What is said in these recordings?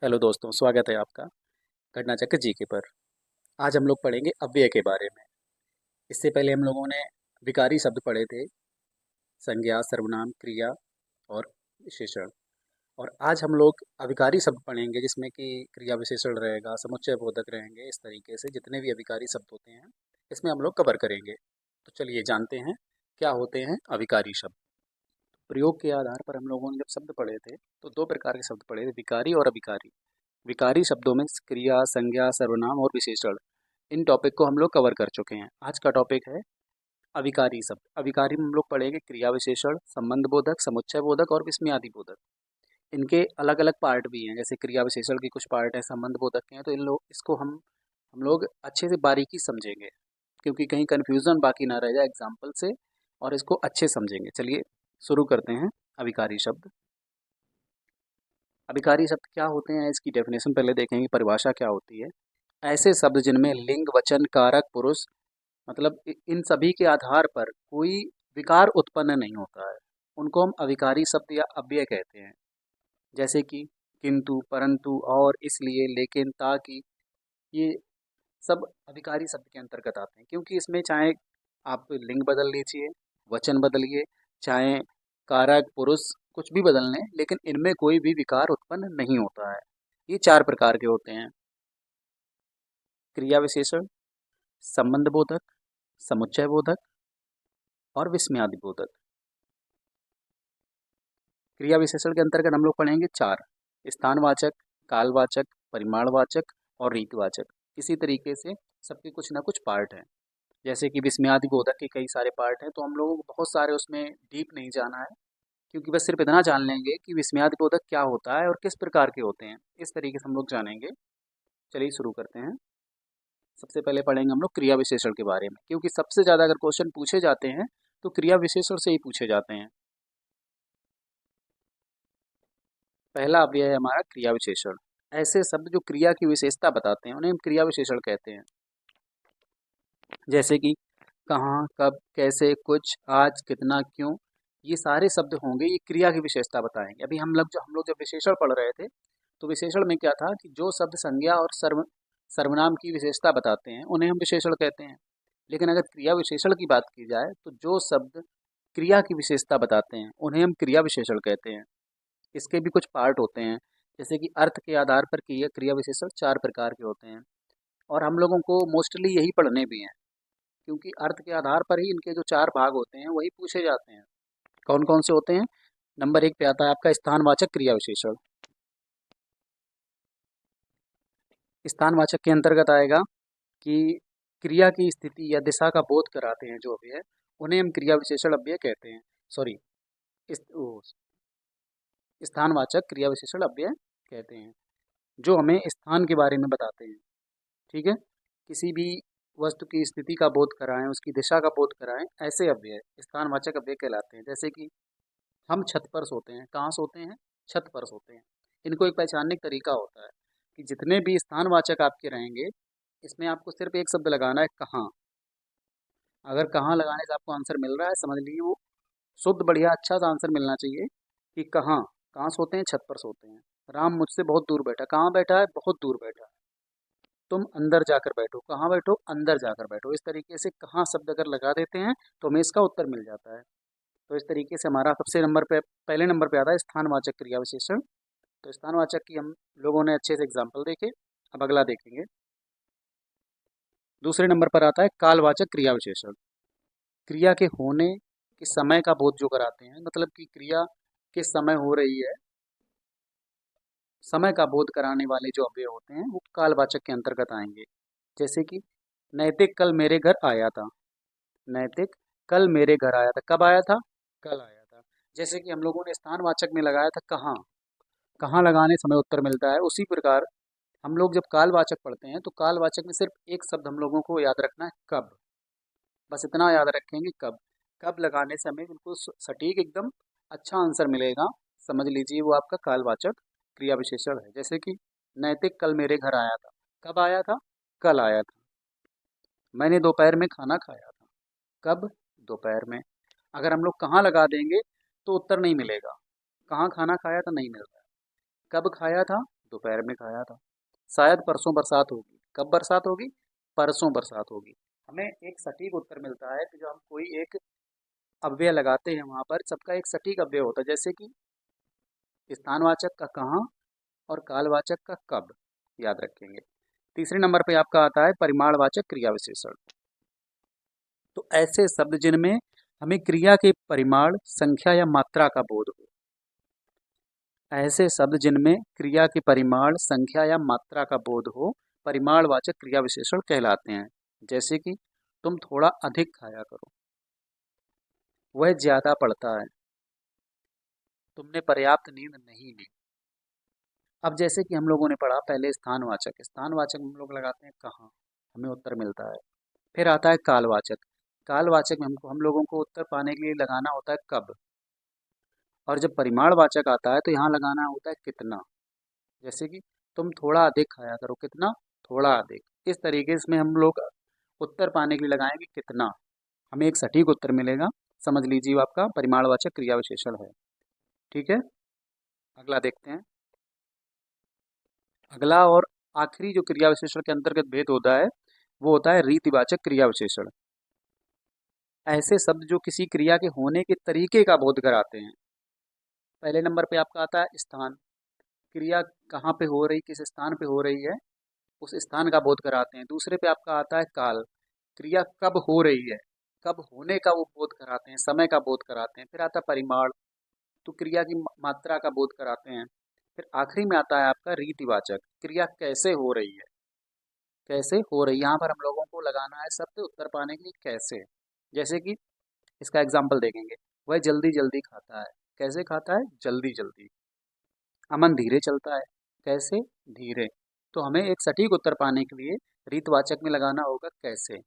Hello दोस्तों, स्वागत है आपका घटना चक्र जीके पर। आज हम लोग पढ़ेंगे अव्यय के बारे में। इससे पहले हम लोगों ने विकारी शब्द पढ़े थे, संज्ञा, सर्वनाम, क्रिया और विशेषण। और आज हम लोग अविकारी शब्द पढ़ेंगे जिसमें कि क्रिया विशेषण रहेगा, समुच्चय बोधक रहेंगे। इस तरीके से जितने भी अविकारी शब्द होते हैं इसमें हम लोग कवर करेंगे। तो चलिए जानते हैं क्या होते हैं अविकारी शब्द। प्रयोग के आधार पर हम लोगों ने जब शब्द पढ़े थे तो दो प्रकार के शब्द पढ़े थे, विकारी और अविकारी। विकारी शब्दों में क्रिया, संज्ञा, सर्वनाम और विशेषण, इन टॉपिक को हम लोग कवर कर चुके हैं। आज का टॉपिक है अविकारी शब्द। अविकारी में हम लोग पढ़ेंगे क्रिया विशेषण, संबंध बोधक, समुच्चय बोधक और विस्मयादि बोधक। इनके अलग अलग पार्ट भी हैं, जैसे क्रिया विशेषण के कुछ पार्ट हैं, संबंध बोधक के हैं। तो इन लोग इसको हम लोग अच्छे से बारीकी समझेंगे, क्योंकि कहीं कन्फ्यूज़न बाकी ना रह जाए एग्जाम्पल से, और इसको अच्छे समझेंगे। चलिए शुरू करते हैं। अविकारी शब्द। अभिकारी शब्द क्या होते हैं, इसकी डेफिनेशन पहले देखेंगे, परिभाषा क्या होती है। ऐसे शब्द जिनमें लिंग, वचन, कारक, पुरुष, मतलब इन सभी के आधार पर कोई विकार उत्पन्न नहीं होता है, उनको हम अविकारी शब्द या अव्यय कहते हैं। जैसे कि किंतु, परंतु, और, इसलिए, लेकिन, ताकि, ये सब अविकारी शब्द के अंतर्गत आते हैं, क्योंकि इसमें चाहे आप लिंग बदल लीजिए, वचन बदलिए, चाहे कारक, पुरुष, कुछ भी बदल लें, लेकिन इनमें कोई भी विकार उत्पन्न नहीं होता है। ये चार प्रकार के होते हैं: क्रिया विशेषण, संबंध बोधक, समुच्चय बोधक और विस्मयादि बोधक। क्रिया विशेषण के अंतर्गत हम लोग पढ़ेंगे चार: स्थानवाचक, कालवाचक, परिमाणवाचक और रीतवाचक। इसी तरीके से सबके कुछ ना कुछ पार्ट हैं। जैसे कि विस्मयादि बोधक के कई सारे पार्ट हैं, तो हम लोगों को बहुत सारे उसमें डीप नहीं जाना है, क्योंकि बस सिर्फ इतना जान लेंगे कि विस्मयादि बोधक क्या होता है और किस प्रकार के होते हैं। इस तरीके से हम लोग जानेंगे। चलिए शुरू करते हैं। सबसे पहले पढ़ेंगे हम लोग क्रिया विशेषण के बारे में, क्योंकि सबसे ज़्यादा अगर क्वेश्चन पूछे जाते हैं तो क्रिया विशेषण से ही पूछे जाते हैं। पहला अव्यय है हमारा क्रिया विशेषण। ऐसे शब्द जो क्रिया की विशेषता बताते हैं उन्हें हम क्रिया विशेषण कहते हैं। जैसे कि कहाँ, कब, कैसे, कुछ, आज, कितना, क्यों, ये सारे शब्द होंगे, ये क्रिया की विशेषता बताएंगे। अभी हम लोग जब विशेषण पढ़ रहे थे तो विशेषण में क्या था कि जो शब्द संज्ञा और सर्वनाम की विशेषता बताते हैं उन्हें हम विशेषण कहते हैं। लेकिन अगर क्रिया विशेषण की बात की जाए तो जो शब्द क्रिया की विशेषता बताते हैं उन्हें हम क्रिया विशेषण कहते हैं। इसके भी कुछ पार्ट होते हैं, जैसे कि अर्थ के आधार पर क्रिया क्रिया विशेषण चार प्रकार के होते हैं, और हम लोगों को मोस्टली यही पढ़ने भी हैं, क्योंकि अर्थ के आधार पर ही इनके जो चार भाग होते हैं वही पूछे जाते हैं। कौन कौन से होते हैं? नंबर एक पे आता है आपका स्थानवाचक क्रिया विशेषण। स्थानवाचक के अंतर्गत आएगा कि क्रिया की स्थिति या दिशा का बोध कराते हैं जो अव्यय, उन्हें हम क्रिया विशेषण अव्यय कहते हैं। सॉरी, स्थानवाचक क्रिया विशेषण अव्यय कहते हैं, जो हमें स्थान के बारे में बताते हैं। ठीक है, किसी भी वस्तु की स्थिति का बोध कराएं, उसकी दिशा का बोध कराएं, ऐसे अव्यय स्थानवाचक अव्यय कहलाते हैं। जैसे कि हम छत पर सोते हैं। कहाँ सोते हैं? छत पर सोते हैं। इनको एक पहचानने का तरीका होता है कि जितने भी स्थानवाचक आपके रहेंगे इसमें आपको सिर्फ एक शब्द लगाना है, कहाँ। अगर कहाँ लगाने से आपको आंसर मिल रहा है, समझ लीजिए वो शुद्ध बढ़िया अच्छा सा आंसर मिलना चाहिए कि कहाँ। कहाँ सोते हैं? छत पर सोते हैं। राम मुझसे बहुत दूर बैठा। कहाँ बैठा है? बहुत दूर बैठा है। तुम अंदर जाकर बैठो। कहाँ बैठो? अंदर जाकर बैठो। इस तरीके से कहाँ शब्द अगर लगा देते हैं तो हमें इसका उत्तर मिल जाता है। तो इस तरीके से हमारा सबसे नंबर पे पहले नंबर पे आता है स्थानवाचक क्रिया विशेषण। तो स्थानवाचक की हम लोगों ने अच्छे से एग्जाम्पल देखे। अब अगला देखेंगे। दूसरे नंबर पर आता है कालवाचक क्रिया विशेषण। क्रिया के होने के समय का बोध जो कराते हैं, मतलब कि क्रिया किस समय हो रही है, समय का बोध कराने वाले जो अव्यय होते हैं वो कालवाचक के अंतर्गत आएंगे। जैसे कि नैतिक कल मेरे घर आया था। नैतिक कल मेरे घर आया था। कब आया था? कल आया था। जैसे कि हम लोगों ने स्थानवाचक में लगाया था कहाँ। कहाँ लगाने समय उत्तर मिलता है, उसी प्रकार हम लोग जब कालवाचक पढ़ते हैं तो कालवाचक में सिर्फ एक शब्द हम लोगों को याद रखना है, कब। बस इतना याद रखेंगे, कब। कब लगाने से हमें बिल्कुल सटीक एकदम अच्छा आंसर मिलेगा। समझ लीजिए वो आपका कालवाचक क्रिया विशेषण है। जैसे कि नैतिक कल मेरे घर आया था। कब आया था? कल आया था। मैंने दोपहर में खाना खाया था। कब? दोपहर में। अगर हम लोग कहाँ लगा देंगे तो उत्तर नहीं मिलेगा। कहाँ खाना खाया था नहीं मिल रहा है। कब खाया था? दोपहर में खाया था। शायद परसों बरसात होगी। कब बरसात होगी? परसों बरसात होगी। हमें एक सटीक उत्तर मिलता है कि जो हम कोई एक अव्यय लगाते हैं वहाँ पर सबका एक सटीक अव्यय होता है, जैसे कि स्थानवाचक का कहाँ और कालवाचक का कब, याद रखेंगे। तीसरे नंबर पे आपका आता है परिमाणवाचक क्रिया विशेषण। तो ऐसे शब्द जिनमें हमें क्रिया के परिमाण, संख्या या मात्रा का बोध हो। ऐसे शब्द जिनमें क्रिया के परिमाण, संख्या या मात्रा का बोध हो परिमाणवाचक क्रिया विशेषण कहलाते हैं। जैसे कि तुम थोड़ा अधिक खाया करो, वह ज्यादा पढ़ता है, तुमने पर्याप्त नींद नहीं ली। अब जैसे कि हम लोगों ने पढ़ा पहले स्थानवाचक, स्थानवाचक हम लोग लगाते हैं कहाँ, हमें उत्तर मिलता है। फिर आता है कालवाचक, कालवाचक में हम लोगों को उत्तर पाने के लिए लगाना होता है कब। और जब परिमाणवाचक आता है तो यहाँ लगाना होता है कितना। जैसे कि तुम थोड़ा अधिक खाया करो, कितना, थोड़ा अधिक। इस तरीके से हम लोग उत्तर पाने के लिए लगाएंगे कितना, हमें एक सटीक उत्तर मिलेगा। समझ लीजिए आपका परिमाणवाचक क्रिया विशेषण है। ठीक है, अगला देखते हैं। अगला और आखिरी जो क्रिया विशेषण के अंतर्गत भेद होता है वो होता है रीतिवाचक क्रिया विशेषण। ऐसे शब्द जो किसी क्रिया के होने के तरीके का बोध कराते हैं। पहले नंबर पे आपका आता है स्थान, क्रिया कहाँ पे हो रही, किस स्थान पे हो रही है, उस स्थान का बोध कराते हैं। दूसरे पे आपका आता है काल, क्रिया कब हो रही है, कब होने का वो बोध कराते हैं, समय का बोध कराते हैं। फिर आता है परिमाण, तो क्रिया की मात्रा का बोध कराते हैं। फिर आखिरी में आता है आपका रीतिवाचक, क्रिया कैसे हो रही है, कैसे हो रही है। यहाँ पर हम लोगों को लगाना है शब्द उत्तर पाने के लिए कैसे। जैसे कि इसका एग्जाम्पल देखेंगे, वह जल्दी जल्दी खाता है, कैसे खाता है, जल्दी जल्दी। अमन धीरे चलता है, कैसे, धीरे। तो हमें एक सटीक उत्तर पाने के लिए रीतवाचक में लगाना होगा कैसे।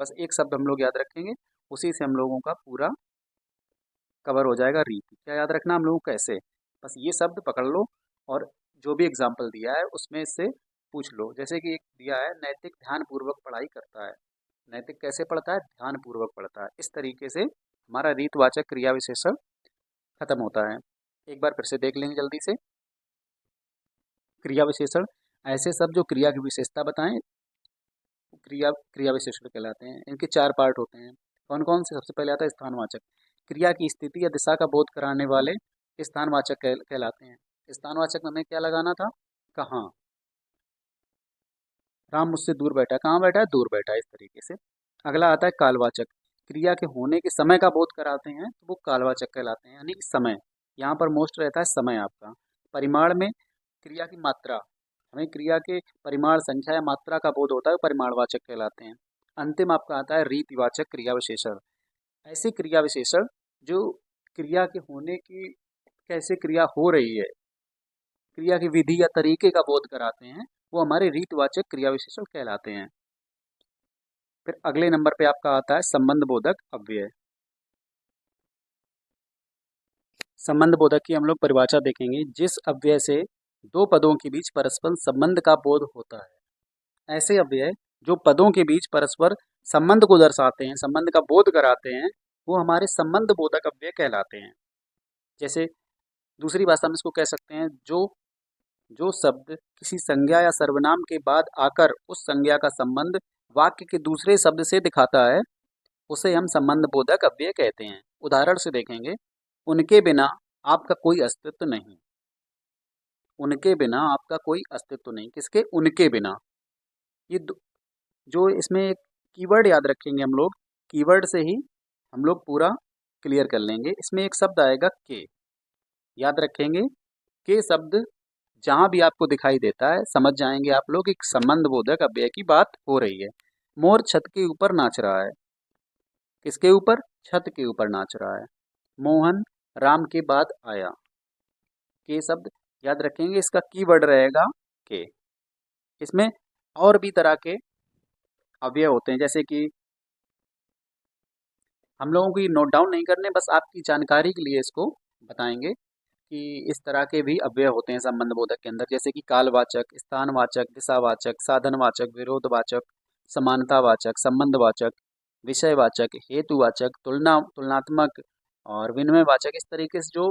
बस एक शब्द हम लोग याद रखेंगे, उसी से हम लोगों का पूरा कवर हो जाएगा। रीति क्या याद रखना हम लोगों को, कैसे। बस ये शब्द पकड़ लो और जो भी एग्जाम्पल दिया है उसमें से पूछ लो। जैसे कि एक दिया है, नैतिक ध्यानपूर्वक पढ़ाई करता है। नैतिक कैसे पढ़ता है, ध्यानपूर्वक पढ़ता है। इस तरीके से हमारा रीतवाचक क्रिया विशेषण खत्म होता है। एक बार फिर से देख लेंगे जल्दी से। क्रिया विशेषण, ऐसे शब्द जो क्रिया की विशेषता बताएं, क्रिया क्रिया विशेषण कहलाते हैं। इनके चार पार्ट होते हैं। कौन कौन से? सबसे पहले आता है स्थानवाचक, क्रिया की स्थिति या दिशा का बोध कराने वाले स्थानवाचक कहलाते हैं। स्थानवाचक में हमें क्या लगाना था, कहाँ। राम मुझसे दूर बैठा है, कहाँ बैठा है, दूर बैठा है, इस तरीके से। अगला आता है कालवाचक, क्रिया के होने के समय का बोध कराते हैं तो वो कालवाचक कहलाते हैं, यानी कि समय। यहाँ पर मोस्ट रहता है समय आपका। परिमाण में क्रिया की मात्रा, हमें क्रिया के परिमाण, संख्या या मात्रा का बोध होता है, परिमाणवाचक कहलाते हैं। अंतिम आपका आता है रीतिवाचक क्रिया विशेषण। ऐसे क्रिया विशेषण जो क्रिया के होने की, कैसे क्रिया हो रही है, क्रिया की विधि या तरीके का बोध कराते हैं, वो हमारे रीतवाचक क्रिया विशेषण कहलाते हैं। फिर अगले नंबर पे आपका आता है संबंध बोधक अव्यय। संबंध बोधक की हम लोग परिभाषा देखेंगे, जिस अव्यय से दो पदों के बीच परस्पर संबंध का बोध होता है। ऐसे अव्यय जो पदों के बीच परस्पर संबंध को दर्शाते हैं, संबंध का बोध कराते हैं, वो हमारे संबंध बोधक अव्यय कहलाते हैं। जैसे दूसरी भाषा में इसको कह सकते हैं, जो जो शब्द किसी संज्ञा या सर्वनाम के बाद आकर उस संज्ञा का संबंध वाक्य के दूसरे शब्द से दिखाता है, उसे हम संबंध बोधक अव्यय कहते हैं। उदाहरण से देखेंगे, उनके बिना आपका कोई अस्तित्व नहीं। उनके बिना आपका कोई अस्तित्व नहीं, किसके, उनके बिना। ये जो इसमें एक कीवर्ड याद रखेंगे हम लोग, कीवर्ड से ही हम लोग पूरा क्लियर कर लेंगे। इसमें एक शब्द आएगा के, याद रखेंगे। के शब्द जहां भी आपको दिखाई देता है समझ जाएंगे आप लोग एक संबंध बोधक अव्यय की बात हो रही है। मोर छत के ऊपर नाच रहा है, किसके ऊपर, छत के ऊपर नाच रहा है। मोहन राम के बाद आया, के शब्द याद रखेंगे, इसका कीवर्ड रहेगा के। इसमें और भी तरह के अव्यय होते हैं, जैसे कि हम लोगों को ये नोट डाउन नहीं करने, बस आपकी जानकारी के लिए इसको बताएंगे कि इस तरह के भी अव्यय होते हैं संबंध बोधक के अंदर। जैसे कि कालवाचक, स्थानवाचक, दिशावाचक, साधनवाचक, विरोधवाचक, समानतावाचक, संबंधवाचक, विषयवाचक, हेतुवाचक, तुलनात्मक और विनिमयवाचक। इस तरीके से जो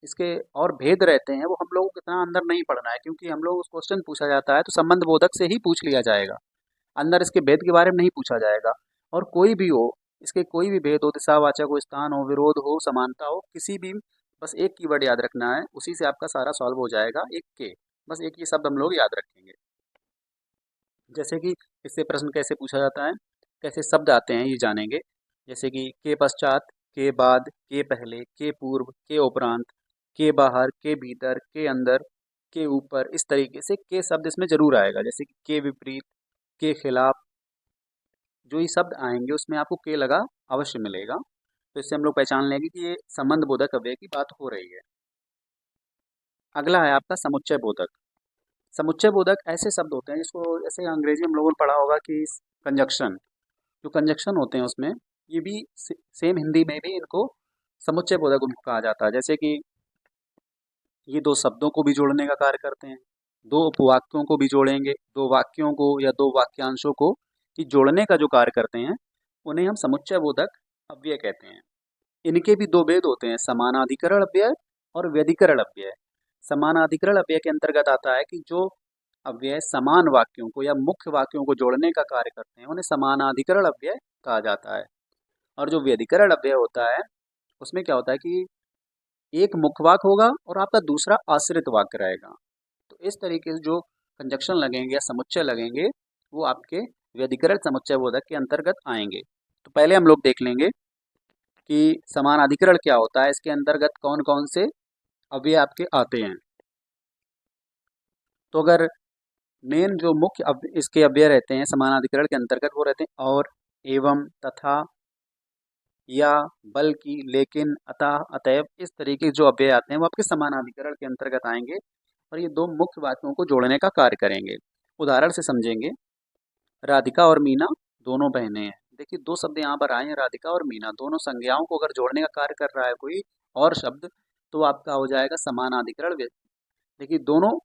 इसके और भेद रहते हैं वो हम लोगों को इतना अंदर नहीं पढ़ना है, क्योंकि हम लोग क्वेश्चन पूछा जाता है तो संबंध बोधक से ही पूछ लिया जाएगा, अंदर इसके भेद के बारे में नहीं पूछा जाएगा। और कोई भी हो, इसके कोई भी भेद हो, दिशावाचक हो, स्थान हो, विरोध हो, समानता हो, किसी भी, बस एक कीवर्ड याद रखना है, उसी से आपका सारा सॉल्व हो जाएगा। एक के, बस एक ये शब्द हम लोग याद रखेंगे। जैसे कि इससे प्रश्न कैसे पूछा जाता है, कैसे शब्द आते हैं ये जानेंगे। जैसे कि के पश्चात, के बाद, के पहले, के पूर्व, के उपरांत, के बाहर, के भीतर, के अंदर, के ऊपर, इस तरीके से के शब्द इसमें जरूर आएगा। जैसे कि के विपरीत, के खिलाफ, जो ये शब्द आएंगे उसमें आपको के लगा अवश्य मिलेगा। तो इससे हम लोग पहचान लेंगे कि ये संबंध बोधक अव्यय की बात हो रही है। अगला है आपका समुच्चय बोधक। समुच्चय बोधक ऐसे शब्द होते हैं जिसको जैसे अंग्रेजी में हम लोगों ने पढ़ा होगा कि कंजक्शन, जो कंजक्शन होते हैं उसमें, ये भी सेम हिंदी में भी इनको समुच्चय बोधक उनको कहा जाता है। जैसे कि ये दो शब्दों को भी जोड़ने का कार्य करते हैं, दो उपवाक्यों को भी जोड़ेंगे, दो वाक्यों को या दो वाक्यांशों को ये जोड़ने का जो कार्य करते हैं उन्हें हम समुच्चय बोधक अव्यय कहते हैं। इनके भी दो भेद होते हैं, समानाधिकरण अव्यय और व्यधिकरण अव्यय। समानाधिकरण अव्यय के अंतर्गत आता है कि जो अव्यय समान वाक्यों को या मुख्य वाक्यों को जोड़ने का कार्य करते हैं उन्हें समानाधिकरण अव्यय कहा जाता है। और जो व्यधिकरण अव्यय होता है उसमें क्या होता है कि एक मुख्य वाक्य होगा और आपका दूसरा आश्रित वाक्य रहेगा। तो इस तरीके से जो कंजक्शन लगेंगे या समुच्चय लगेंगे वो आपके व्यधिकरण समुच्चय बोधक के अंतर्गत आएंगे। तो पहले हम लोग देख लेंगे कि समानाधिकरण क्या होता है, इसके अंतर्गत कौन कौन से अव्यय आपके आते हैं। तो अगर मेन जो मुख्य इसके अव्यय रहते हैं समानाधिकरण के अंतर्गत वो रहते हैं और, एवं, तथा, या, बल्कि, लेकिन, अतः, अतएव, इस तरीके के जो अव्यय आते हैं वो आपके समानाधिकरण के अंतर्गत आएंगे और ये दो मुख्य वाक्यों को जोड़ने का कार्य करेंगे। उदाहरण से समझेंगे। राधिका और मीना दोनों बहनें हैं। देखिए दो शब्द यहाँ पर आए हैं, राधिका और मीना, दोनों संज्ञाओं को अगर जोड़ने का कार्य कर रहा है कोई और शब्द तो आपका हो जाएगा समानाधिकरण। देखिए दोनों,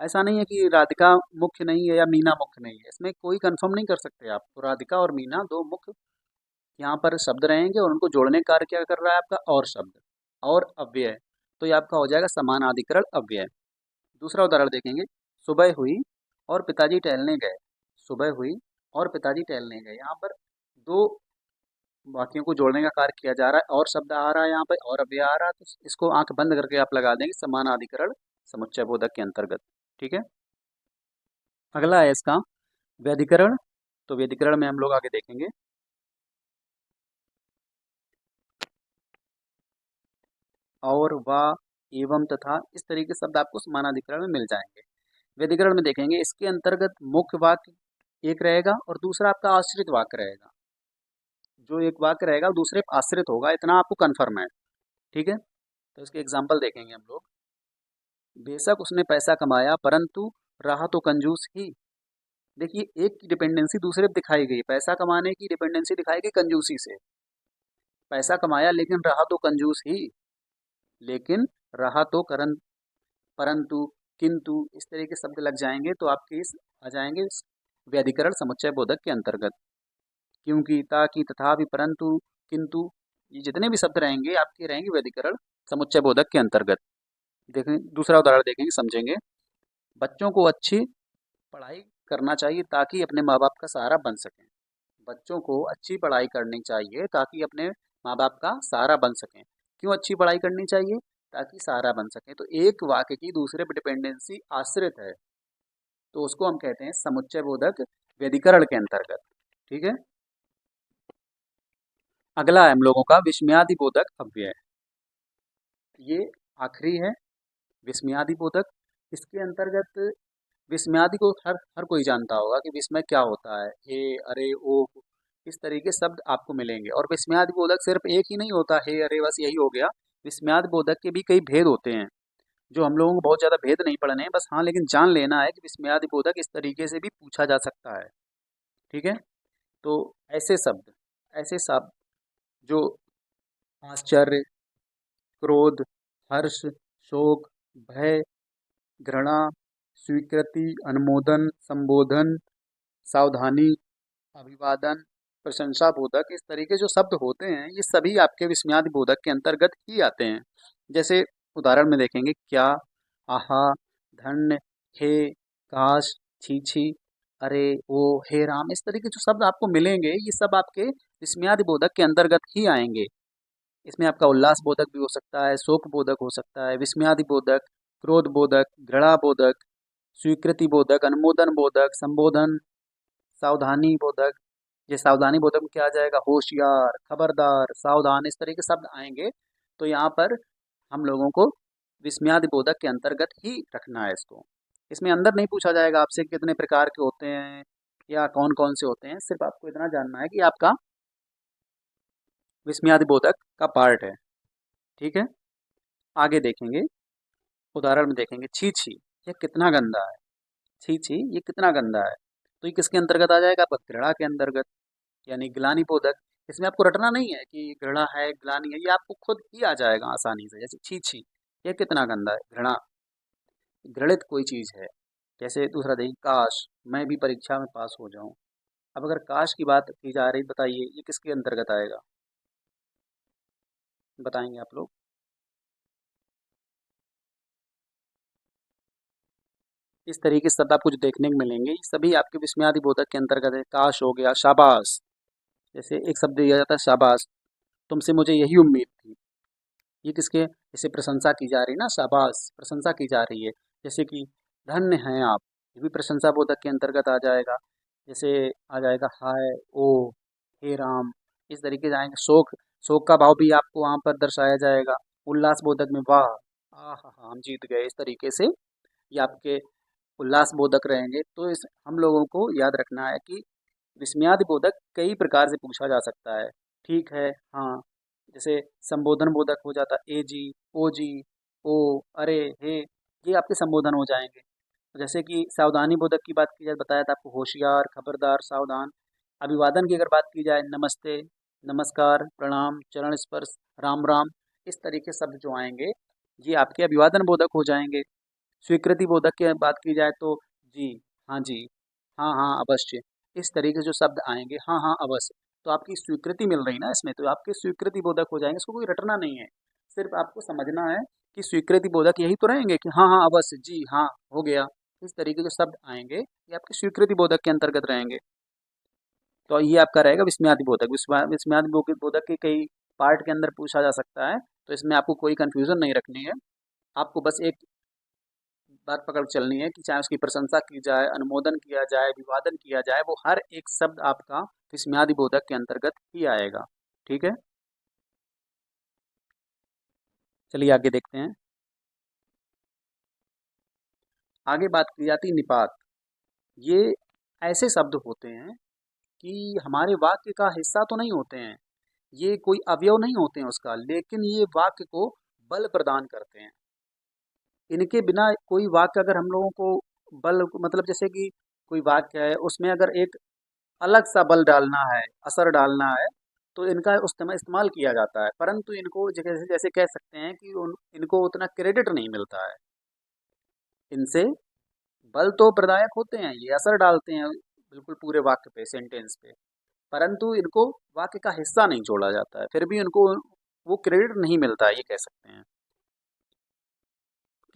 ऐसा नहीं है कि राधिका मुख्य नहीं है या मीना मुख्य नहीं है, इसमें कोई कंफर्म नहीं कर सकते आप। तो राधिका और मीना दो मुख्य यहाँ पर शब्द रहेंगे और उनको जोड़ने का कार्य क्या कर रहा है आपका और शब्द और अव्यय, तो ये आपका हो जाएगा समानाधिकरण अव्यय। दूसरा उदाहरण देखेंगे। सुबह हुई और पिताजी टहलने गए। सुबह हुई और पिताजी टहलने गए, यहाँ पर दो वाक्यों को जोड़ने का कार्य किया जा रहा है और शब्द आ रहा है यहाँ पर और अव्यय आ रहा है, तो इसको आंख बंद करके आप लगा देंगे समानाधिकरण समुच्चय बोधक के अंतर्गत। ठीक है। अगला है इसका व्यधिकरण। तो व्यधिकरण में हम लोग आगे देखेंगे। और, व, एवं, तथा, इस तरीके के शब्द आपको समानाधिकरण में मिल जाएंगे। व्यधिकरण में देखेंगे इसके अंतर्गत मुख्य वाक्य एक रहेगा और दूसरा आपका आश्रित वाक्य रहेगा। जो एक वाक्य रहेगा वो दूसरे पे आश्रित होगा, इतना आपको कन्फर्म है। ठीक है। तो इसके एग्जाम्पल देखेंगे हम लोग। बेशक उसने पैसा कमाया परंतु रहा तो कंजूस ही। देखिए एक की डिपेंडेंसी दूसरे पे दिखाई गई, पैसा कमाने की डिपेंडेंसी दिखाई गई कंजूसी से। पैसा कमाया लेकिन रहा तो कंजूस ही, लेकिन, रहा तो करन, परंतु, किंतु, इस तरह के शब्द लग जाएंगे तो आपके इस आ जाएंगे इस व्यधिकरण समुच्चय बोधक के अंतर्गत। क्योंकि, ताकि, तथापि, परंतु, किंतु, ये जितने भी शब्द रहेंगे आपके रहेंगे व्यधिकरण समुच्चय बोधक के अंतर्गत। देखें दूसरा उदाहरण देखेंगे समझेंगे। बच्चों को अच्छी पढ़ाई करना चाहिए ताकि अपने माँ बाप का सहारा बन सकें। बच्चों को अच्छी पढ़ाई करनी चाहिए ताकि अपने माँ बाप का सहारा बन सकें। क्यों अच्छी पढ़ाई करनी चाहिए? ताकि सहारा बन सकें। तो एक वाक्य की दूसरे पर डिपेंडेंसी आश्रित है तो उसको हम कहते हैं समुच्चय बोधक व्यधिकरण के अंतर्गत। ठीक है। अगला है हम लोगों का विस्मयादि बोधक अव्यय। ये आखिरी है विस्मयादि बोधक। इसके अंतर्गत विस्मयादि को हर हर कोई जानता होगा कि विस्मय क्या होता है। हे, अरे, ओ, इस तरीके शब्द आपको मिलेंगे। और विस्मयादि बोधक सिर्फ एक ही नहीं होता, हे, अरे, बस यही हो गया। विस्मयादि बोधक के भी कई भेद होते हैं जो हम लोगों को बहुत ज़्यादा भेद नहीं पढ़ने हैं, बस हाँ लेकिन जान लेना है कि विस्मयादि बोधक इस तरीके से भी पूछा जा सकता है। ठीक है। तो ऐसे शब्द जो आश्चर्य, क्रोध, हर्ष, शोक, भय, घृणा, स्वीकृति, अनुमोदन, संबोधन, सावधानी, अभिवादन, प्रशंसा बोधक, इस तरीके जो शब्द होते हैं ये सभी आपके विस्मयादि बोधक के अंतर्गत ही आते हैं। जैसे उदाहरण में देखेंगे क्या, आहा, धन्य, हे, काश, छी छी, अरे, ओ, हे राम, इस तरीके जो शब्द आपको मिलेंगे ये सब आपके विस्मयादि बोधक के अंतर्गत ही आएंगे। इसमें आपका उल्लास बोधक भी हो सकता है, शोक बोधक हो सकता है, विस्मयादि बोधक, क्रोध बोधक, घृणा बोधक, स्वीकृति बोधक, अनुमोदन बोधक, संबोधन, सावधानी बोधक। ये सावधानी बोधक में क्या आ जाएगा, होशियार, खबरदार, सावधान, इस तरह के शब्द आएंगे। तो यहाँ पर हम लोगों को विस्मयादि बोधक के अंतर्गत ही रखना है इसको। इसमें अंदर नहीं पूछा जाएगा आपसे कि कितने प्रकार के होते हैं या कौन कौन से होते हैं, सिर्फ आपको इतना जानना है कि आपका विस्मयादि बोधक का पार्ट है। ठीक है, आगे देखेंगे, उदाहरण में देखेंगे, छी छी, ये कितना गंदा है। छी छी, ये कितना गंदा है। तो ये किसके अंतर्गत आ जाएगा, आपका घृणा के अंतर्गत, यानी ग्लानि बोधक। इसमें आपको रटना नहीं है कि घृणा है, ग्लानि है, ये आपको खुद ही आ जाएगा आसानी से। जैसे छी छी, ये कितना गंदा है, घृणा, घृणित कोई चीज है। जैसे दूसरा देखिए, काश मैं भी परीक्षा में पास हो जाऊं। अब अगर काश की बात की जा रही, बताइए ये किसके अंतर्गत आएगा, बताएंगे आप लोग। इस तरीके से शब्द आपको जो देखने को मिलेंगे ये सभी आपके विस्मयादि बोधक के अंतर्गत है। काश हो गया, शाबाश, जैसे एक शब्द दिया जाता है शाबाश, तुमसे मुझे यही उम्मीद थी। ये किसके, जैसे प्रशंसा की जा रही है ना, शाबाश, प्रशंसा की जा रही है। जैसे कि धन्य हैं आप, ये भी प्रशंसा बोधक के अंतर्गत आ जाएगा। जैसे आ जाएगा हाय, ओ, हे राम, इस तरीके से आएंगे। शोक, शोक का भाव भी आपको वहां पर दर्शाया जाएगा। उल्लास बोधक में वाह, आ हा हा, हम जीत गए, इस तरीके से ये आपके उल्लास बोधक रहेंगे। तो इस हम लोगों को याद रखना है कि विस्मयादि बोधक कई प्रकार से पूछा जा सकता है। ठीक है, हाँ, जैसे संबोधन बोधक हो जाता ए जी, ओ जी, ओ, अरे, हे, ये आपके संबोधन हो जाएंगे। जैसे कि सावधानी बोधक की बात की जाए, बताया था आपको, होशियार, खबरदार, सावधान। अभिवादन की अगर बात की जाए, नमस्ते, नमस्कार, प्रणाम, चरण स्पर्श, राम राम, इस तरीके शब्द जो आएंगे ये आपके अभिवादन बोधक हो जाएंगे। स्वीकृति बोधक की बात की जाए तो जी, हाँ जी, हाँ हाँ अवश्य, इस तरीके से जो शब्द आएंगे, हाँ हाँ अवश्य, तो आपकी स्वीकृति मिल रही ना इसमें, तो आपके स्वीकृति बोधक हो जाएंगे। इसको कोई रटना नहीं है, सिर्फ आपको समझना है कि स्वीकृति बोधक यही तो रहेंगे कि हाँ हाँ अवश्य, जी हाँ, हो गया। इस तरीके के जो शब्द आएंगे ये आपके स्वीकृति बोधक के अंतर्गत रहेंगे। तो ये आपका रहेगा विस्मयादि बोधक। विस्मयादि बोधक के कई पार्ट के अंदर पूछा जा सकता है, तो इसमें आपको कोई कंफ्यूजन नहीं रखनी है। आपको बस एक बात पकड़ के चलनी है कि चाहे उसकी प्रशंसा की जाए, अनुमोदन किया जाए, विवादन किया जाए, वो हर एक शब्द आपका विस्मयादि बोधक के अंतर्गत ही आएगा। ठीक है, चलिए आगे देखते हैं। आगे बात की जाती है निपात। ये ऐसे शब्द होते हैं कि हमारे वाक्य का हिस्सा तो नहीं होते हैं, ये कोई अवयव नहीं होते हैं उसका, लेकिन ये वाक्य को बल प्रदान करते हैं। इनके बिना कोई वाक्य अगर हम लोगों को बल, मतलब जैसे कि कोई वाक्य है उसमें अगर एक अलग सा बल डालना है, असर डालना है, तो इनका इस्तेमाल किया जाता है, परंतु इनको जैसे जैसे कह सकते हैं कि इनको उतना क्रेडिट नहीं मिलता है। इनसे बल तो प्रदायक होते हैं, ये असर डालते हैं बिल्कुल पूरे वाक्य पे, सेंटेंस पे, परंतु इनको वाक्य का हिस्सा नहीं जोड़ा जाता है, फिर भी इनको वो क्रेडिट नहीं मिलता है, ये कह सकते हैं।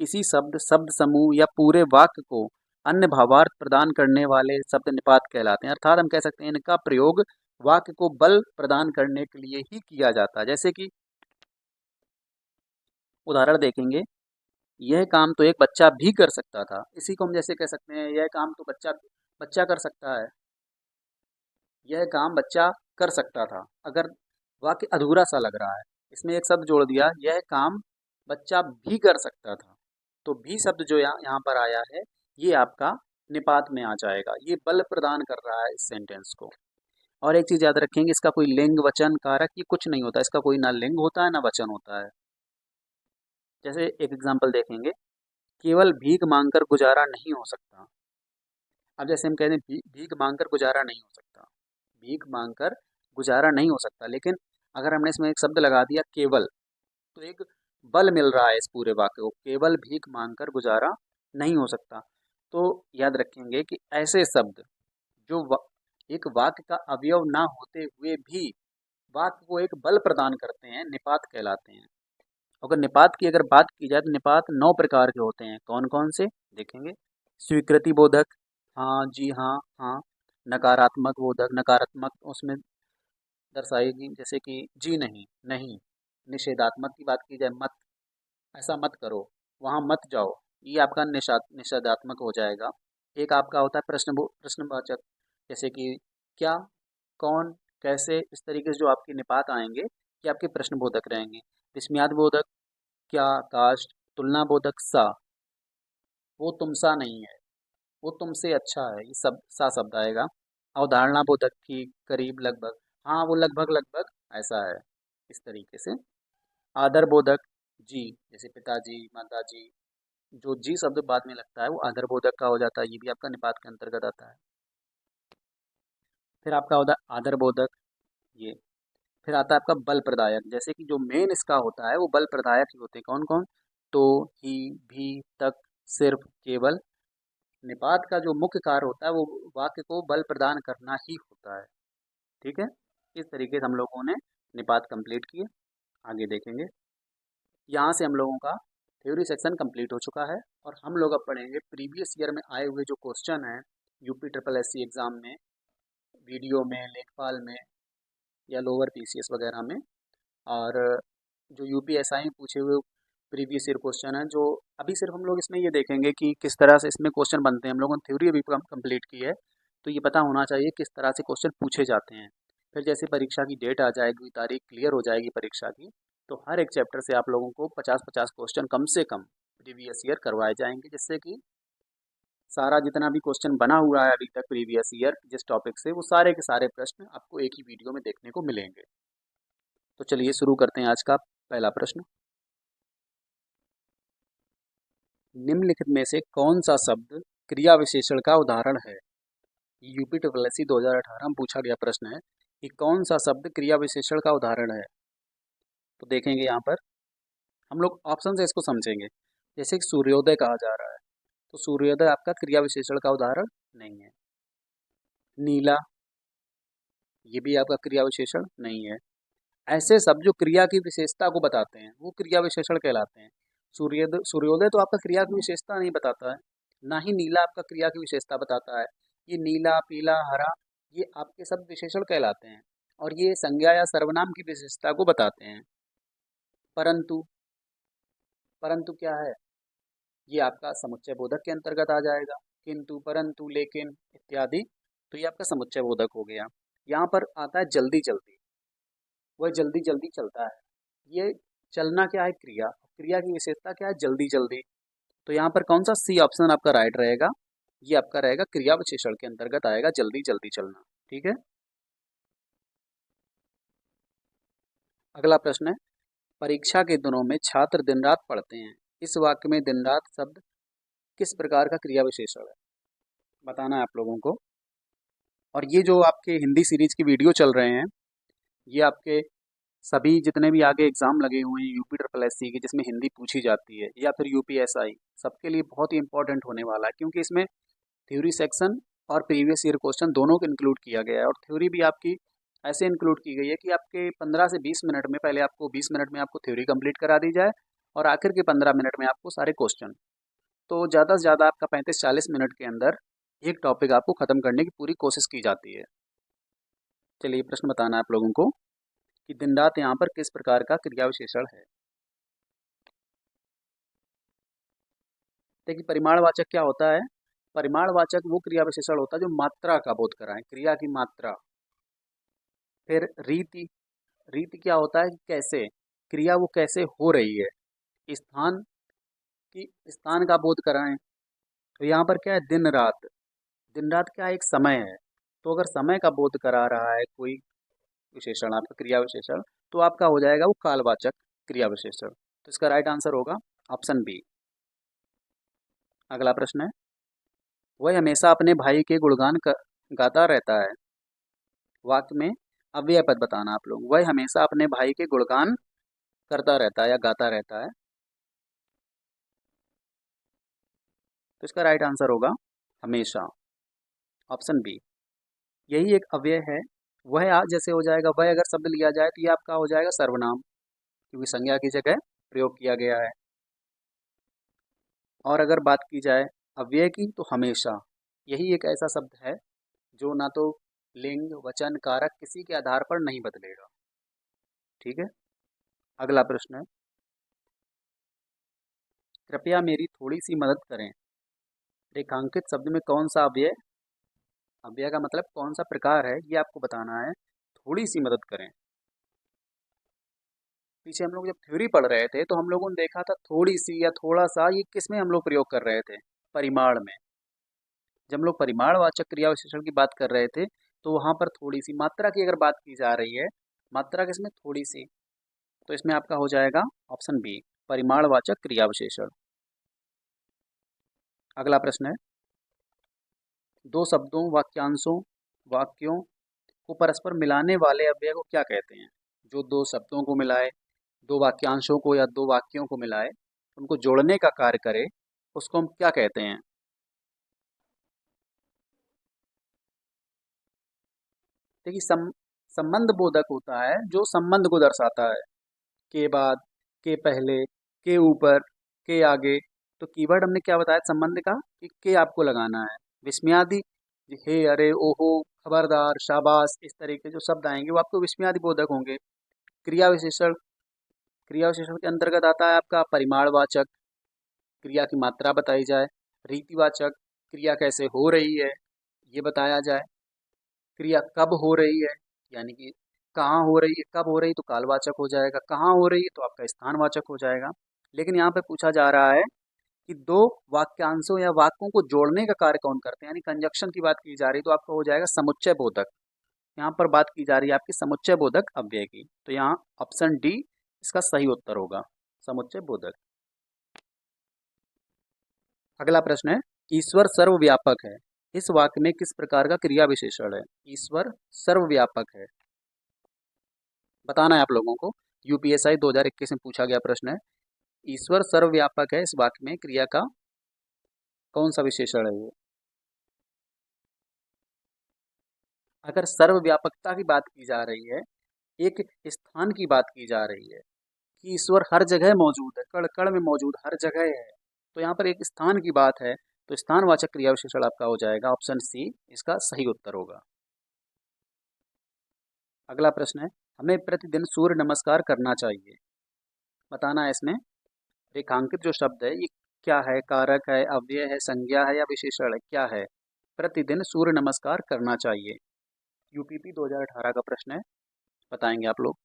किसी शब्द, शब्द समूह या पूरे वाक्य को अन्य भावार्थ प्रदान करने वाले शब्द निपात कहलाते हैं। अर्थात हम कह सकते हैं इनका प्रयोग वाक्य को बल प्रदान करने के लिए ही किया जाता है। जैसे कि उदाहरण देखेंगे, यह काम तो एक बच्चा भी कर सकता था, इसी को हम जैसे कह सकते हैं यह काम तो बच्चा बच्चा कर सकता है, यह काम बच्चा कर सकता था। अगर वाक्य अधूरा सा लग रहा है, इसमें एक शब्द जोड़ दिया, यह काम बच्चा भी कर सकता था, तो भी शब्द जो यहाँ पर आया है ये आपका निपात में आ जाएगा, ये बल प्रदान कर रहा है इस सेंटेंस को। और एक चीज याद रखेंगे, इसका कोई लिंग वचन कारक ये कुछ नहीं होता, इसका कोई ना लिंग होता है ना वचन होता है। जैसे एक एग्जांपल देखेंगे, केवल भीख मांगकर गुजारा नहीं हो सकता। अब जैसे हम कहते हैं भीख मांगकर गुजारा नहीं हो सकता, भीख मांगकर गुजारा नहीं हो सकता, लेकिन अगर हमने इसमें एक शब्द लगा दिया केवल, तो एक बल मिल रहा है इस पूरे वाक्य को, केवल भीख मांगकर गुजारा नहीं हो सकता। तो याद रखेंगे कि ऐसे शब्द जो एक वाक्य का अवयव ना होते हुए भी वाक्य को एक बल प्रदान करते हैं, निपात कहलाते हैं। अगर निपात की अगर बात की जाए तो निपात 9 प्रकार के होते हैं। कौन कौन से देखेंगे? स्वीकृति बोधक, हाँ जी हाँ हाँ। नकारात्मक बोधक, नकारात्मक उसमें दर्शाएगी जैसे कि जी नहीं, नहीं। निषेधात्मक की बात की जाए, मत, ऐसा मत करो, वहाँ मत जाओ, ये आपका निषेधात्मक हो जाएगा। एक आपका होता है प्रश्नवाचक, जैसे कि क्या, कौन, कैसे, इस तरीके से जो आपके निपात आएंगे ये आपके प्रश्नबोधक रहेंगे। विस्मयाद बोधक, क्या, काष्ठ। तुलना बोधक, सा, वो तुमसा नहीं है, वो तुमसे अच्छा है, ये सब सा शब्द आएगा। अवधारणा बोधक की करीब, लगभग, हाँ वो लगभग लगभग ऐसा है, इस तरीके से। आदर बोधक, जी, जैसे पिताजी, माताजी, जो जी शब्द बाद में लगता है वो आदर बोधक का हो जाता है, ये भी आपका निपात के अंतर्गत आता है। फिर आपका होता है आदर बोधक, ये। फिर आता है आपका बल प्रदायक, जैसे कि जो मेन इसका होता है वो बल प्रदायक ही होते हैं। कौन कौन? तो, ही, भी, तक, सिर्फ, केवल। निपात का जो मुख्य कार्य होता है वो वाक्य को बल प्रदान करना ही होता है। ठीक है, इस तरीके से हम लोगों ने निपात कंप्लीट किए। आगे देखेंगे। यहाँ से हम लोगों का थ्योरी सेक्शन कंप्लीट हो चुका है और हम लोग अब पढ़ेंगे प्रीवियस ईयर में आए हुए जो क्वेश्चन हैं यूपी ट्रिपल एससी एग्ज़ाम में, वीडियो में, लेखपाल में या लोअर पीसीएस वगैरह में। और जो यूपीएसआई में पूछे हुए प्रीवियस ईयर क्वेश्चन है, जो अभी सिर्फ हम लोग इसमें ये देखेंगे कि किस तरह से इसमें क्वेश्चन बनते हैं। हम लोगों ने थ्योरी अभी कंप्लीट की है, तो ये पता होना चाहिए किस तरह से क्वेश्चन पूछे जाते हैं। फिर जैसे परीक्षा की डेट आ जाएगी, तारीख क्लियर हो जाएगी परीक्षा की, तो हर एक चैप्टर से आप लोगों को 50-50 क्वेश्चन कम से कम प्रीवियस ईयर करवाए जाएंगे, जिससे कि सारा जितना भी क्वेश्चन बना हुआ है अभी तक प्रीवियस ईयर जिस टॉपिक से, वो सारे के सारे प्रश्न आपको एक ही वीडियो में देखने को मिलेंगे। तो चलिए शुरू करते हैं आज का पहला प्रश्न। निम्नलिखित में से कौन सा शब्द क्रिया विशेषण का उदाहरण है? यूपी ट्रिपल एससी 2018 में पूछा गया प्रश्न है कि कौन सा शब्द क्रिया विशेषण का उदाहरण है। तो देखेंगे यहाँ पर हम लोग ऑप्शन से इसको समझेंगे। जैसे कि सूर्योदय कहा जा रहा है, तो सूर्योदय आपका क्रिया विशेषण का उदाहरण नहीं है। नीला, ये भी आपका क्रिया विशेषण नहीं है। ऐसे शब्द जो क्रिया की विशेषता को बताते हैं वो क्रिया विशेषण कहलाते हैं। सूर्योदय, सूर्योदय तो आपका क्रिया की विशेषता नहीं बताता है, ना ही नीला आपका क्रिया की विशेषता बताता है। ये नीला, पीला, हरा, ये आपके शब्द विशेषण कहलाते हैं और ये संज्ञा या सर्वनाम की विशेषता को बताते हैं। परंतु, परंतु क्या है? ये आपका समुच्चय बोधक के अंतर्गत आ जाएगा। किंतु, परंतु, लेकिन इत्यादि, तो ये आपका समुच्चय बोधक हो गया। यहाँ पर आता है जल्दी जल्दी, वह जल्दी जल्दी चलता है। ये चलना क्या है? क्रिया, क्रिया की विशेषता क्या है? जल्दी जल्दी। तो यहाँ पर कौन सा सी ऑप्शन आपका राइट रहेगा? ये आपका रहेगा क्रिया विशेषण के अंतर्गत आएगा, जल्दी जल्दी चलना। ठीक है, अगला प्रश्न है, परीक्षा के दिनों में छात्र दिन रात पढ़ते हैं, इस वाक्य में दिन रात शब्द किस प्रकार का क्रिया विशेषण है? बताना है आप लोगों को। और ये जो आपके हिंदी सीरीज की वीडियो चल रहे हैं, ये आपके सभी जितने भी आगे एग्जाम लगे हुए हैं यूपी ट्रिपल एससी के, जिसमें हिंदी पूछी जाती है, या फिर यूपीएसआई, सबके लिए बहुत ही इंपॉर्टेंट होने वाला है, क्योंकि इसमें थ्योरी सेक्शन और प्रीवियस ईयर क्वेश्चन दोनों को इंक्लूड किया गया है। और थ्योरी भी आपकी ऐसे इंक्लूड की गई है कि आपके 15 से 20 मिनट में, पहले आपको 20 मिनट में आपको थ्योरी कंप्लीट करा दी जाए और आखिर के 15 मिनट में आपको सारे क्वेश्चन। तो ज़्यादा से ज़्यादा आपका 35-40 मिनट के अंदर एक टॉपिक आपको ख़त्म करने की पूरी कोशिश की जाती है। चलिए प्रश्न बताना है आप लोगों को कि दिन रात यहाँ पर किस प्रकार का क्रिया विशेषण है। देखिए परिमाणवाचक क्या होता है? परिमाणवाचक वो क्रिया विशेषण होता है जो मात्रा का बोध कराए, क्रिया की मात्रा। फिर रीति, रीति क्या होता है कि कैसे क्रिया वो कैसे हो रही है। स्थान की, स्थान का बोध कराएं। तो यहाँ पर क्या है? दिन रात, दिन रात क्या है? एक समय है। तो अगर समय का बोध करा रहा है कोई विशेषण, आपका क्रिया विशेषण, तो आपका हो जाएगा वो कालवाचक क्रिया विशेषण। तो इसका राइट आंसर होगा ऑप्शन बी। अगला प्रश्न है, वह हमेशा अपने भाई के गुणगान गाता रहता है, वाक्य में अव्यय पद बताना आप लोग। वह हमेशा अपने भाई के गुणगान करता रहता है या गाता रहता है, तो इसका राइट आंसर होगा हमेशा, ऑप्शन बी। यही एक अव्यय है। वह आज जैसे हो जाएगा, वह अगर शब्द लिया जाए तो ये आपका हो जाएगा सर्वनाम, क्योंकि संज्ञा की जगह प्रयोग किया गया है। और अगर बात की जाए अव्यय की तो हमेशा, यही एक ऐसा शब्द है जो ना तो लिंग, वचन, कारक किसी के आधार पर नहीं बदलेगा। ठीक है। अगला प्रश्न है, कृपया मेरी थोड़ी सी मदद करें। रेखांकित शब्द में कौन सा अव्यय, अव्यय का मतलब कौन सा प्रकार है, ये आपको बताना है। थोड़ी सी मदद करें। पीछे हम लोग जब थ्योरी पढ़ रहे थे तो हम लोगों ने देखा था थोड़ी सी या थोड़ा सा, ये किस में हम लोग प्रयोग कर रहे थे? परिमाण में। जब हम लोग परिमाणवाचक क्रिया विशेषण की बात कर रहे थे तो वहां पर थोड़ी सी मात्रा की अगर बात की जा रही है, मात्रा किसमें? थोड़ी सी। तो इसमें आपका हो जाएगा ऑप्शन बी, परिमाणवाचक क्रिया विशेषण। अगला प्रश्न है, दो शब्दों, वाक्यांशों, वाक्यों को परस्पर मिलाने वाले अव्यय को क्या कहते हैं? जो दो शब्दों को मिलाए, दो वाक्यांशों को या दो वाक्यों को मिलाए, उनको जोड़ने का कार्य करे, उसको हम क्या कहते हैं? देखिए संबंध बोधक होता है जो संबंध को दर्शाता है। के बाद, के पहले, के ऊपर, के आगे। तो कीवर्ड हमने क्या बताया संबंध का, कि के आपको लगाना है। विस्मयादि, हे, अरे, ओहो, खबरदार, शाबाश, इस तरह के जो शब्द आएंगे वो आपको विस्मयादि बोधक होंगे। क्रिया विशेषण, क्रिया विशेषण के अंतर्गत आता है आपका परिमाणवाचक, क्रिया की मात्रा बताई जाए। रीतिवाचक, क्रिया कैसे हो रही है ये बताया जाए। क्रिया कब हो रही है, यानी कि कहाँ हो रही है, कब हो रही है तो कालवाचक हो जाएगा, कहाँ हो रही है तो आपका स्थानवाचक हो जाएगा। लेकिन यहाँ पे पूछा जा रहा है कि दो वाक्यांशों या वाक्यों को जोड़ने का कार्य कौन करते हैं, यानी कंजक्शन की बात की जा रही है, तो आपका हो जाएगा समुच्चय बोधक। यहाँ पर बात की जा रही है आपकी समुच्चय बोधक अव्यय की, तो यहाँ ऑप्शन डी इसका सही उत्तर होगा, समुच्चय बोधक। अगला प्रश्न है, ईश्वर सर्वव्यापक है, इस वाक्य में किस प्रकार का क्रिया विशेषण है? ईश्वर सर्वव्यापक है, बताना है आप लोगों को। यूपीएसआई 2021 में पूछा गया प्रश्न है, ईश्वर सर्वव्यापक है, इस वाक्य में क्रिया का कौन सा विशेषण है ये? अगर सर्वव्यापकता की बात की जा रही है, एक स्थान की बात की जा रही है कि ईश्वर हर जगह मौजूद है, कण कण में मौजूद, हर जगह है, तो यहाँ पर एक स्थान की बात है, तो स्थानवाचक क्रिया विशेषण आपका हो जाएगा ऑप्शन सी, इसका सही उत्तर होगा। अगला प्रश्न है, हमें प्रतिदिन सूर्य नमस्कार करना चाहिए, बताना है इसमें। रेखांकित जो शब्द है ये क्या है? कारक है, अव्यय है, संज्ञा है या विशेषण है, क्या है? प्रतिदिन सूर्य नमस्कार करना चाहिए, यूपीपी 2018 का प्रश्न है, बताएंगे आप लोग।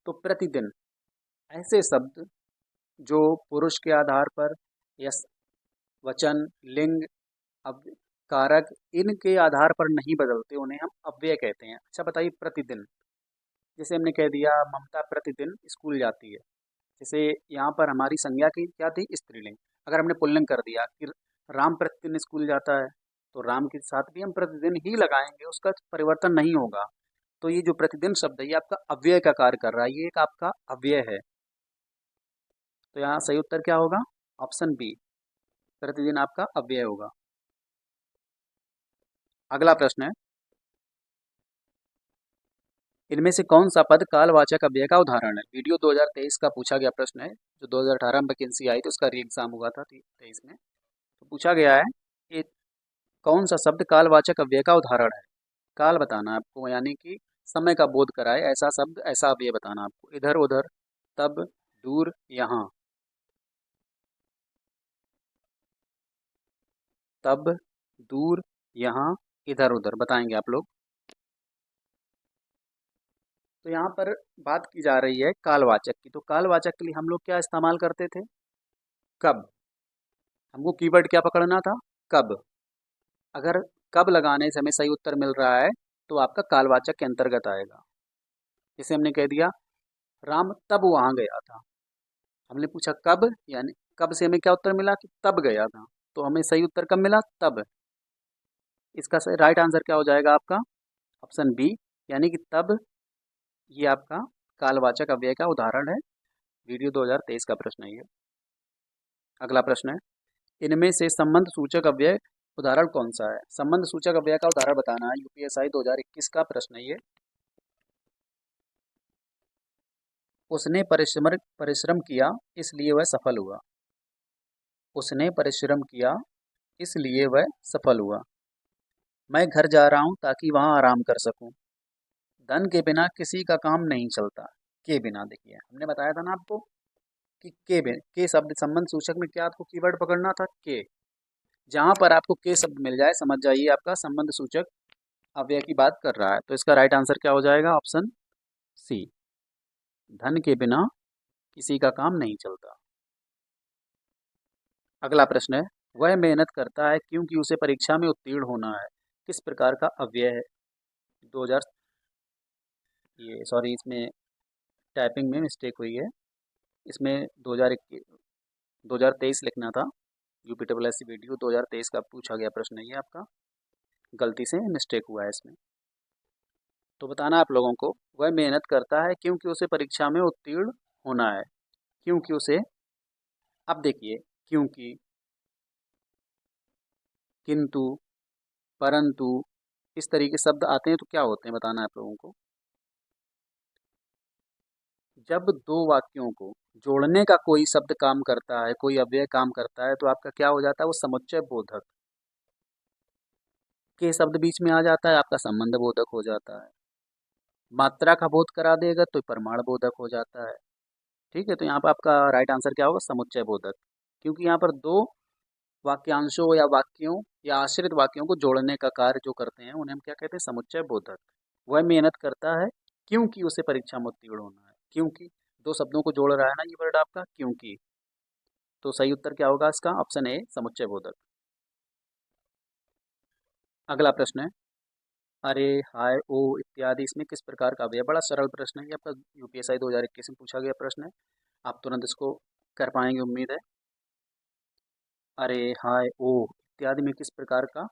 तो प्रतिदिन ऐसे शब्द जो पुरुष के आधार पर या वचन, लिंग, अव्य कारक इनके आधार पर नहीं बदलते, उन्हें हम अव्यय कहते हैं। अच्छा बताइए, प्रतिदिन, जैसे हमने कह दिया ममता प्रतिदिन स्कूल जाती है, जैसे यहाँ पर हमारी संज्ञा की क्या थी? स्त्रीलिंग। अगर हमने पुल्लिंग कर दिया कि राम प्रतिदिन स्कूल जाता है, तो राम के साथ भी हम प्रतिदिन ही लगाएंगे, उसका परिवर्तन नहीं होगा। तो ये जो प्रतिदिन शब्द है ये आपका अव्यय का कार्य कर रहा है, ये एक आपका अव्यय है। तो यहाँ सही उत्तर क्या होगा? ऑप्शन बी, प्रतिदिन आपका अव्यय होगा। अगला प्रश्न है, इनमें से कौन सा पद कालवाचक अव्यय का उदाहरण है? वीडियो 2023 का पूछा गया प्रश्न है, जो 2018 में वैकेंसी आई थी उसका री एग्जाम हुआ था 23 में, तो पूछा गया है कि कौन सा शब्द कालवाचक अव्यय का उदाहरण है? काल बताना है आपको, यानी कि समय का बोध कराए ऐसा शब्द, ऐसा अव्यय बताना आपको। इधर उधर, तब, दूर, यहाँ। तब, दूर, यहाँ, इधर उधर, बताएंगे आप लोग। तो यहाँ पर बात की जा रही है कालवाचक की, तो कालवाचक के लिए हम लोग क्या इस्तेमाल करते थे? कब। हमको कीवर्ड क्या पकड़ना था? कब। अगर कब लगाने से हमें सही उत्तर मिल रहा है तो आपका कालवाचक के अंतर्गत आएगा। जैसे हमने कह दिया राम तब वहां गया था, हमने पूछा कब, यानी कब से हमें क्या उत्तर मिला? कि तब गया था, तो हमें सही उत्तर कब मिला? तब। इसका राइट आंसर क्या हो जाएगा आपका? ऑप्शन बी, यानी कि तब, ये आपका कालवाचक अव्यय का उदाहरण है। वीडियो 2023 का प्रश्न है ये। अगला प्रश्न है, इनमें से संबंध सूचक अव्यय उदाहरण कौन सा है? संबंध सूचक अव्यय का उदाहरण बताना है, यूपीएसआई 2021 का प्रश्न है ये। उसने परिश्रम किया इसलिए वह सफल हुआ। उसने परिश्रम किया इसलिए वह सफल हुआ। मैं घर जा रहा हूँ ताकि वहाँ आराम कर सकूँ। धन के बिना किसी का काम नहीं चलता। के बिना, देखिए हमने बताया था ना आपको कि के शब्द संबंध सूचक में क्या आपको कीवर्ड पकड़ना था, के। जहां पर आपको के शब्द मिल जाए समझ जाइए आपका संबंध सूचक अव्यय की बात कर रहा है। तो इसका राइट आंसर क्या हो जाएगा? ऑप्शन सी, धन के बिना किसी का काम नहीं चलता। अगला प्रश्न है, वह मेहनत करता है क्योंकि उसे परीक्षा में उत्तीर्ण होना है। किस प्रकार का अव्यय है? 2000, ये सॉरी, इसमें टाइपिंग में मिस्टेक हुई है। इसमें 2021 2023 लिखना था। यूपीडब्ल्यूएससी वीडियो 2023 का पूछा गया प्रश्न है ये आपका, गलती से मिस्टेक हुआ है इसमें। तो बताना आप लोगों को, वह मेहनत करता है क्योंकि उसे परीक्षा में उत्तीर्ण होना है। क्योंकि उसे, अब देखिए, क्योंकि, किंतु, परंतु, इस तरीके शब्द आते हैं तो क्या होते हैं बताना है आप लोगों को। जब दो वाक्यों को जोड़ने का कोई शब्द काम करता है, कोई अव्यय काम करता है, तो आपका क्या हो जाता है? वो समुच्चय बोधक। के शब्द बीच में आ जाता है, आपका संबंध बोधक हो जाता है। मात्रा का बोध करा देगा तो प्रमाण बोधक हो जाता है। ठीक है, तो यहाँ पर आपका राइट आंसर क्या होगा? समुच्चय बोधक। क्योंकि यहाँ पर दो वाक्यांशों या वाक्यों या आश्रित वाक्यों को जोड़ने का कार्य जो करते हैं उन्हें हम क्या कहते हैं? समुच्चय बोधक। वह मेहनत करता है क्योंकि उसे परीक्षा में उत्तीर्ण होना है। क्योंकि दो शब्दों को जोड़ रहा है ना ये वर्ड आपका, क्योंकि। तो सही उत्तर क्या होगा इसका? ऑप्शन ए, समुच्चय बोधक। अगला प्रश्न है, अरे, हाय, ओ इत्यादि इसमें किस प्रकार का अव्यय? बड़ा सरल प्रश्न है ये आपका, यूपीएससी 2021 में पूछा गया प्रश्न है। आप तुरंत इसको कर पाएंगे उम्मीद है। अरे, हाय, ओ इत्यादि में किस प्रकार का?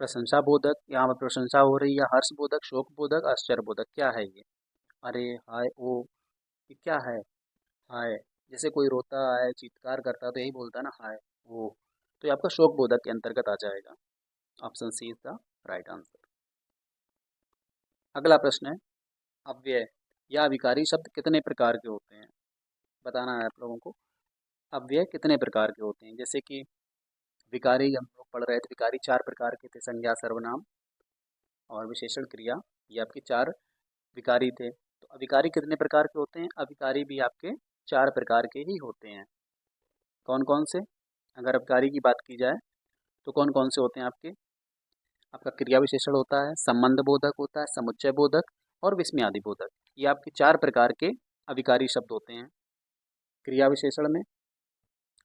प्रशंसा बोधक, यहाँ पर प्रशंसा हो रही है, हर्ष बोधक, शोक बोधक, आश्चर्य बोधक, क्या है ये? अरे, हाय, ओ, ये क्या है? हाय, जैसे कोई रोता है, चीत्कार करता है तो यही बोलता है ना, हाय ओ। तो ये आपका शोक बोधक के अंतर्गत आ जाएगा। Option C is the right answer. अगला प्रश्न है, अव्यय या विकारी शब्द कितने प्रकार के होते हैं? बताना है आप लोगों को, अव्यय कितने प्रकार के होते हैं। जैसे कि विकारी हम लोग पढ़ रहे थे, विकारी चार प्रकार के थे, संज्ञा, सर्वनाम और विशेषण, क्रिया। ये आपके चार विकारी थे। तो अविकारी कितने प्रकार के होते हैं? अविकारी भी आपके चार प्रकार के ही होते हैं। कौन कौन से? अगर अविकारी की बात की जाए तो कौन कौन से होते हैं आपके? आपका क्रिया विशेषण होता है, संबंध बोधक होता है, समुच्चय बोधक और विस्मयादि बोधक। ये आपके चार प्रकार के अविकारी शब्द होते हैं। क्रिया विशेषण में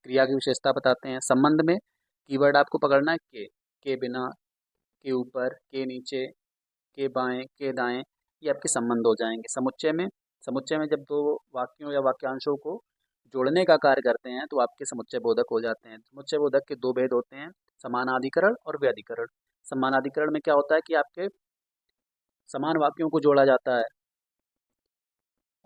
क्रिया की विशेषता बताते हैं। संबंध में कीवर्ड आपको पकड़ना है के बिना, के ऊपर, के नीचे, के बाएं, के दाएं, ये आपके संबंध हो जाएंगे। समुच्चय में जब दो वाक्यों या वाक्यांशों को जोड़ने का कार्य करते हैं तो आपके समुच्चय बोधक हो जाते हैं। समुच्चय बोधक के दो भेद होते हैं, समानाधिकरण और व्यधिकरण। समानाधिकरण में क्या होता है कि आपके समान वाक्यों को जोड़ा जाता है,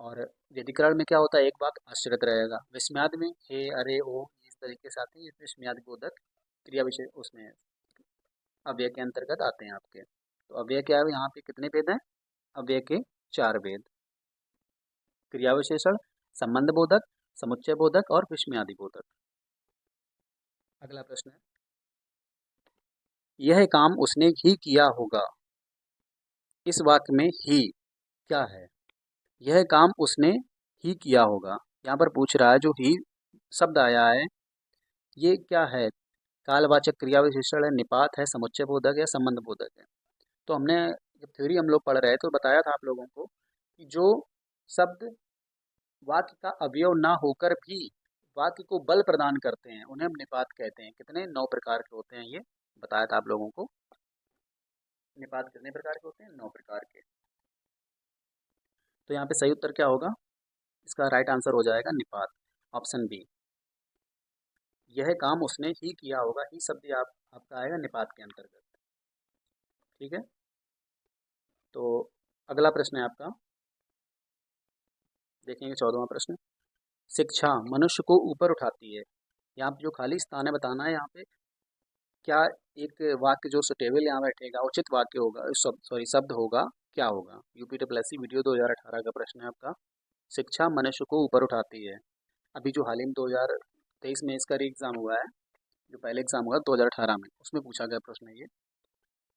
और व्यधिकरण में क्या होता है? एक वाक्य आश्रित रहेगा। विस्मयादि में हे, अरे, ओ, इस तरीके से आते हैं। विस्मयादि बोधक क्रिया विशेष उसमें अव्यय के अंतर्गत आते हैं आपके। तो अव्यय क्या है? यहाँ पे कितने भेद हैं? अव्यय के चार भेद, क्रिया विशेषण, संबंध बोधक, समुच्चय बोधक और विस्मयादि बोधक। अगला प्रश्न है, यह काम उसने ही किया होगा। इस वाक्य में ही क्या है? यह काम उसने ही किया होगा, यहाँ पर पूछ रहा है, जो ही शब्द आया है ये क्या है? कालवाचक क्रिया विशेषण है, निपात है, समुच्चय बोधक है, संबंध बोधक है। तो हमने जब थ्योरी हम लोग पढ़ रहे थे तो बताया था आप लोगों को कि जो शब्द वाक्य का अवयव ना होकर भी वाक्य को बल प्रदान करते हैं उन्हें हम निपात कहते हैं। कितने? 9 प्रकार के होते हैं ये, बताया था आप लोगों को। निपात कितने प्रकार के होते हैं? 9 प्रकार के। तो यहाँ पे सही उत्तर क्या होगा? इसका राइट आंसर हो जाएगा निपात, ऑप्शन बी। यह काम उसने ही किया होगा, ही शब्द आपका आएगा निपात के अंतर्गत। ठीक है, तो अगला प्रश्न है आपका, देखेंगे 14वां प्रश्न। शिक्षा मनुष्य को ऊपर उठाती है। यहाँ पे जो खाली स्थान है बताना है यहाँ पे क्या एक वाक्य जो सुटेबल यहाँ बैठेगा, उचित वाक्य होगा, सॉरी शब्द होगा, क्या होगा? यूपीडब्ल्यूएससी वीडियो 2018 का प्रश्न है आपका। शिक्षा मनुष्य को ऊपर उठाती है। अभी जो हाल ही में 2023 में इसका री एग्ज़ाम हुआ है, जो पहले एग्ज़ाम हुआ 2018 में, उसमें पूछा गया प्रश्न है ये,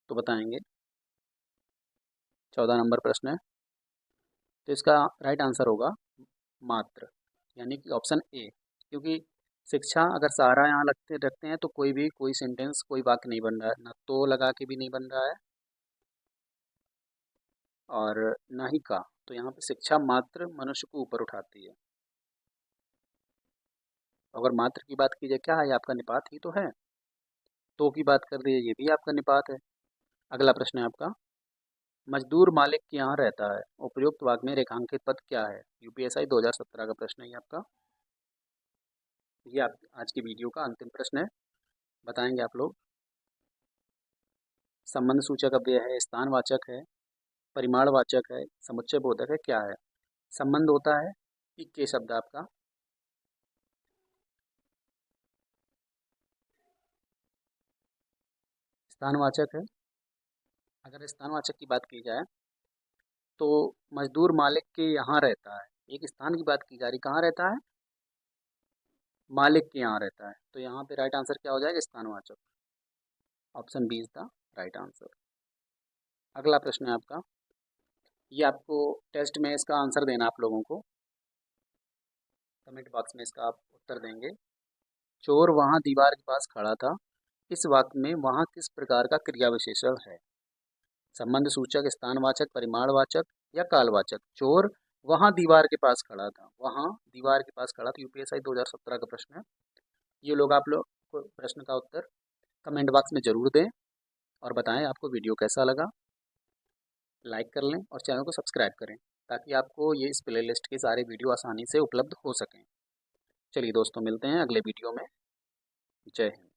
तो बताएंगे। 14 नंबर प्रश्न है, तो इसका राइट आंसर होगा मात्र, यानी कि ऑप्शन ए। क्योंकि शिक्षा अगर सहारा यहाँ लगते रखते हैं तो कोई सेंटेंस, कोई वाक्य नहीं बन रहा है, ना तो लगा के भी नहीं बन रहा है और ना ही का। तो यहाँ पे शिक्षा मात्र मनुष्य को ऊपर उठाती है। अगर मात्र की बात की जाए, क्या है आपका निपात ही तो है। तो की बात कर रही है, ये भी आपका निपात है। अगला प्रश्न है आपका, मजदूर मालिक के यहाँ रहता है, उपयुक्त वाक्य में रेखांकित पद क्या है। यूपीएसआई 2017 का प्रश्न है ये आपका। ये आप आज की वीडियो का अंतिम प्रश्न है, बताएंगे आप लोग। संबंध सूचक अव्यय है, स्थानवाचक है, परिमाणवाचक है, समुच्चय बोधक है, क्या है। संबंध होता है के शब्द आपका, स्थानवाचक है। अगर स्थानवाचक की बात की जाए तो मजदूर मालिक के यहाँ रहता है, एक स्थान की बात की जा रही, कहाँ रहता है, मालिक के यहाँ रहता है। तो यहाँ पे राइट आंसर क्या हो जाएगा, स्थानवाचक। Option B is the right answer. अगला प्रश्न है आपका, ये आपको टेस्ट में इसका आंसर देना आप लोगों को, कमेंट बॉक्स में इसका आप उत्तर देंगे। चोर वहाँ दीवार के पास खड़ा था, इस वाक्य में वहाँ किस प्रकार का क्रिया विशेषण है। संबंध सूचक, स्थानवाचक, परिमाणवाचक या कालवाचक। चोर वहाँ दीवार के पास खड़ा था, वहाँ दीवार के पास खड़ा था, यूपीएसआई 2017 का प्रश्न है। ये लोग आप लोग को प्रश्न का उत्तर कमेंट बॉक्स में ज़रूर दें और बताएं आपको वीडियो कैसा लगा। लाइक कर लें और चैनल को सब्सक्राइब करें ताकि आपको ये इस प्लेलिस्ट के सारे वीडियो आसानी से उपलब्ध हो सकें। चलिए दोस्तों, मिलते हैं अगले वीडियो में। जय हिंद।